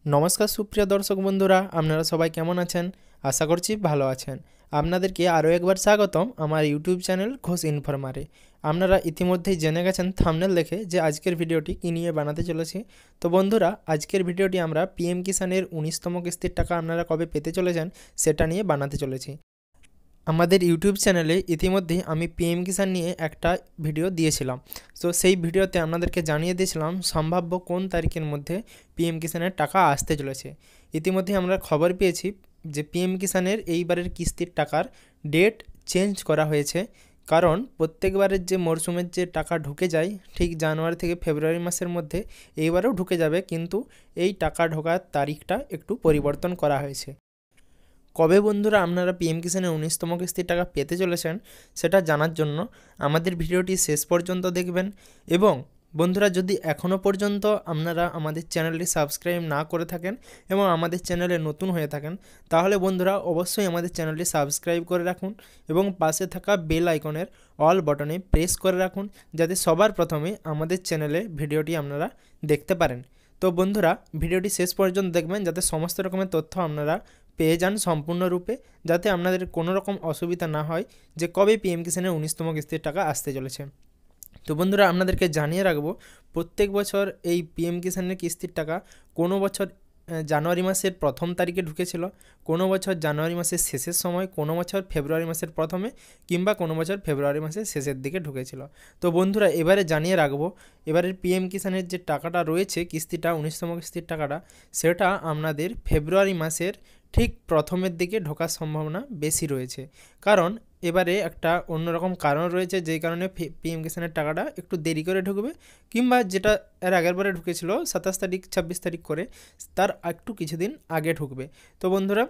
नमस्कार सुप्रिय दर्शक बंधुरा आपनारा सबाई केमन आछेन आशा करछि भालो आछेन। आपनादेरके आरो एकबार स्वागतम आमार यूट्यूब चैनल घोष इनफरमारे। आपनारा इतिमध्येई जेने गेछेन थाम्बनेल देखे जे आजकेर भिडियोटी कि निये बानाते चलेछि। तो बंधुरा आजकेर भिडियोटी आमरा पीएम किसानेर 19तम किस्तिर टाका आपनारा कबे पेते चलेछेन सेटा निये बानाते चलेछि। आमादेर यूट्यूब चैनेले इतिमধ্যেই আমি পিএম কিষাণ নিয়ে একটা ভিডিও দিয়েছিলাম। তো সেই ভিডিওতে আপনাদেরকে জানিয়ে দিয়েছিলাম সম্ভাব্য কোন তারিখের মধ্যে পিএম কিষাণের টাকা আসতে চলেছে। ইতিমধ্যেই আমরা খবর পেয়েছি যে পিএম কিষাণের এইবারের কিস্তির টাকার ডেট চেঞ্জ করা হয়েছে। কারণ প্রত্যেকবারের যে মরশুমের যে টাকা ঢুকে যায় ঠিক জানুয়ারি থেকে ফেব্রুয়ারি মাসের মধ্যে এইবারেও ঢুকে যাবে, কিন্তু এই টাকা ঢোকার তারিখটা একটু পরিবর্তন করা হয়েছে। কবে বন্ধুরা আপনারা পিএম কিষাণের 19তম কিস্তির টাকা পেতে চলেছেন সেটা জানার জন্য আমাদের ভিডিওটি শেষ পর্যন্ত দেখবেন। এবং বন্ধুরা যদি এখনও পর্যন্ত আপনারা আমাদের চ্যানেলটি সাবস্ক্রাইব না করে থাকেন এবং আমাদের চ্যানেলে নতুন হয়ে থাকেন তাহলে বন্ধুরা অবশ্যই আমাদের চ্যানেলটি সাবস্ক্রাইব করে রাখুন এবং পাশে থাকা বেল আইকনের অল বাটনে প্রেস করে রাখুন যাতে সবার প্রথমে আমাদের চ্যানেলে ভিডিওটি আপনারা দেখতে পারেন। তো বন্ধুরা ভিডিওটি শেষ পর্যন্ত দেখবেন যাতে সমস্ত রকমের তথ্য আপনারা পেয়ে যান সম্পূর্ণরূপে, যাতে আপনাদের কোনো রকম অসুবিধা না হয় যে কবে পিএম কিষাণের 19তম কিস্তির টাকা আসতে চলেছে। তো বন্ধুরা আপনাদেরকে জানিয়ে রাখবো প্রত্যেক বছর এই পিএম কিষাণের কিস্তির টাকা কোনো বছর জানুয়ারি মাসের প্রথম তারিখে ঢুকেছিল, কোনো বছর জানুয়ারি মাসের শেষের সময়, কোনো বছর ফেব্রুয়ারি মাসের প্রথমে কিংবা কোনো বছর ফেব্রুয়ারি মাসের শেষের দিকে ঢুকেছিল। তো বন্ধুরা এবারে জানিয়ে রাখবো এবারের পিএম কিষাণের যে টাকাটা রয়েছে কিস্তিটা 19তম কিস্তির টাকাটা সেটা আপনাদের ফেব্রুয়ারি মাসের ঠিক প্রথমের দিকে ঢোকার সম্ভাবনা বেশি রয়েছে। কারণ এবারে একটা অন্যরকম কারণ রয়েছে যেই কারণে পিএম কিষাণের টাকাটা একটু দেরি করে ঢুকবে, কিংবা যেটা এর আগের বারে ঢুকেছিল 27 তারিখ 26 তারিখ করে তার একটু কিছুদিন আগে ঢুকবে। তো বন্ধুরা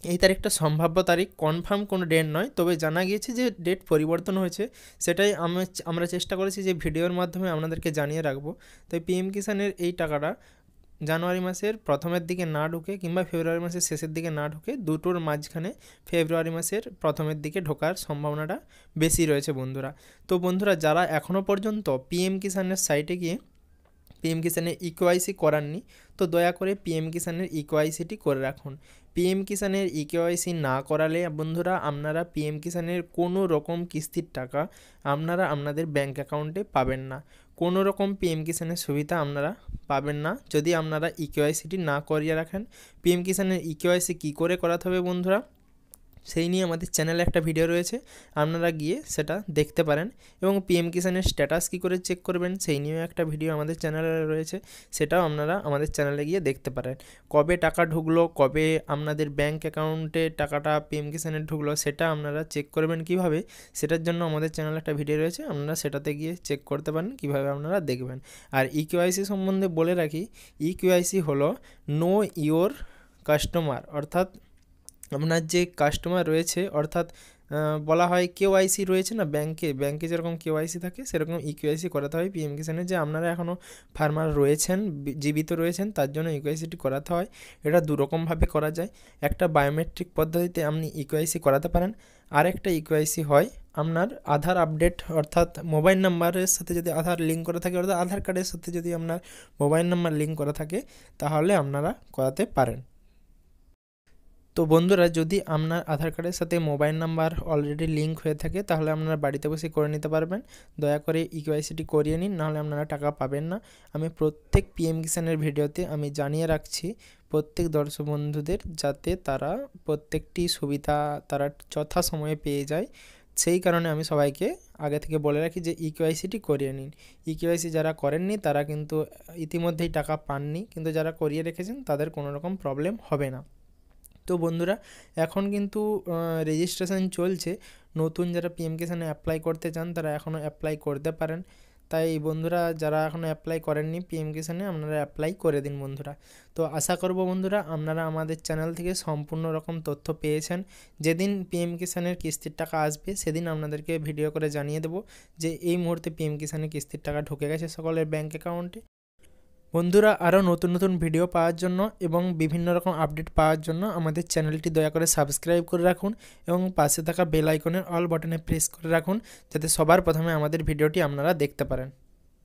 এই তারিখটা সম্ভাব্য তারিখ, কনফার্ম কোনো ডেট নয়, তবে জানা গিয়েছে যে ডেট পরিবর্তন হয়েছে। সেটাই আমরা চেষ্টা করেছি যে ভিডিওর মাধ্যমে আপনাদেরকে জানিয়ে রাখবো। তাই পিএম কিষাণের এই টাকাটা জানুয়ারি মাসের প্রথমের দিকে না ঢুকে কিংবা ফেব্রুয়ারি মাসের শেষের দিকে না ঢুকে দুটোর মাঝখানে ফেব্রুয়ারি মাসের প্রথমের দিকে ঢোকার সম্ভাবনাটা বেশি রয়েছে বন্ধুরা। তো বন্ধুরা যারা এখনও পর্যন্ত পিএম কিষাণের সাইটে গিয়ে পিএম কিষাণের ইকেওয়াইসি করাননি তো দয়া করে পিএম কিষাণের ইকেওয়াইসিটি করে রাখুন। পিএম কিষাণের ইকেওয়াইসি না করালে বন্ধুরা আপনারা পিএম কিষাণের কোনো রকম কিস্তির টাকা আপনারা আপনাদের ব্যাঙ্ক অ্যাকাউন্টে পাবেন না। কোনো রকম পিএম কিষাণের সুবিধা আপনারা পাবেন না যদি আপনারা ইকেওয়াইসিটি না করিয়ে রাখেন। পিএম কিষাণের ইকেওয়াইসি কী করে করাতে হবে বন্ধুরা সেই নিয়ে আমাদের চ্যানেলে একটা ভিডিও রয়েছে, আপনারা গিয়ে সেটা দেখতে পারেন। এবং পিএম কিষাণের স্ট্যাটাস কী করে চেক করবেন সেই নিয়েও একটা ভিডিও আমাদের চ্যানেলে রয়েছে, সেটাও আপনারা আমাদের চ্যানেলে গিয়ে দেখতে পারেন। কবে টাকা ঢুকলো, কবে আপনাদের ব্যাঙ্ক অ্যাকাউন্টে টাকাটা পিএম কিষাণের ঢুকলো সেটা আপনারা চেক করবেন কিভাবে, সেটার জন্য আমাদের চ্যানেলে একটা ভিডিও রয়েছে, আপনারা সেটাতে গিয়ে চেক করতে পারেন কীভাবে আপনারা দেখবেন। আর ইকেওয়াইসি সম্বন্ধে বলে রাখি, ইকেওয়াইসি হলো নো ইওর কাস্টমার, অর্থাৎ আপনার যে কাস্টমার রয়েছে, অর্থাৎ বলা হয় কেওয়াইসি রয়েছে না ব্যাঙ্কে যেরকম কেওয়াইসি থাকে সেরকম ইকেওয়াইসি করাতে হয় পিএম কিষাণের। যে আপনারা এখনও ফার্মার রয়েছেন, জীবিত রয়েছেন, তার জন্য ইকেওয়াইসিটি করাতে হয়। এটা দুরকমভাবে করা যায়, একটা বায়োমেট্রিক পদ্ধতিতে আপনি ইকেওয়াইসি করাতে পারেন, আর একটা ইকেওয়াইসি হয় আপনার আধার আপডেট, অর্থাৎ মোবাইল নাম্বারের সাথে যদি আধার লিঙ্ক করা থাকে, অর্থাৎ আধার কার্ডের সাথে যদি আপনার মোবাইল নাম্বার লিঙ্ক করা থাকে তাহলে আপনারা করাতে পারেন। তো বন্ধুরা যদি আপনার আধার কার্ডের সাথে মোবাইল নাম্বার অলরেডি লিঙ্ক হয়ে থাকে তাহলে আপনারা বাড়িতে বসে করে নিতে পারবেন। দয়া করে ইকেওয়াইসিটি করিয়ে নিন, নাহলে আপনারা টাকা পাবেন না। আমি প্রত্যেক পিএম কিষাণের ভিডিওতে আমি জানিয়ে রাখছি প্রত্যেক দর্শক বন্ধুদের, যাতে তারা প্রত্যেকটি সুবিধা তারা যথাসময়ে পেয়ে যায়। সেই কারণে আমি সবাইকে আগে থেকে বলে রাখি যে ইকেওয়াইসিটি করিয়ে নিন। ইকেওয়াইসি যারা করেননি তারা কিন্তু ইতিমধ্যেই টাকা পাননি, কিন্তু যারা করিয়ে রেখেছেন তাদের কোনো রকম প্রবলেম হবে না। তো বন্ধুরা এখন কিন্তু রেজিস্ট্রেশন চলছে, নতুন যারা পিএম কিষাণে অ্যাপ্লাই করতে চান তারা এখনও অ্যাপ্লাই করতে পারেন। তাই বন্ধুরা যারা এখনও অ্যাপ্লাই করেননি পিএম কিষাণে আপনারা অ্যাপ্লাই করে দিন বন্ধুরা। তো আশা করব বন্ধুরা আপনারা আমাদের চ্যানেল থেকে সম্পূর্ণ রকম তথ্য পেয়েছেন। যেদিন পিএম কিষাণের কিস্তির টাকা আসবে সেদিন আপনাদেরকে ভিডিও করে জানিয়ে দেবো যে এই মুহূর্তে পিএম কিষাণের কিস্তির টাকা ঢুকে গেছে সকলের ব্যাঙ্ক অ্যাকাউন্টে। বন্ধুরা আরও নতুন নতুন ভিডিও পাওয়ার জন্য এবং বিভিন্ন রকম আপডেট পাওয়ার জন্য আমাদের চ্যানেলটি দয়া করে সাবস্ক্রাইব করে রাখুন এবং পাশে থাকা বেল আইকনের অল বাটনে প্রেস করে রাখুন যাতে সবার প্রথমে আমাদের ভিডিওটি আপনারা দেখতে পারেন।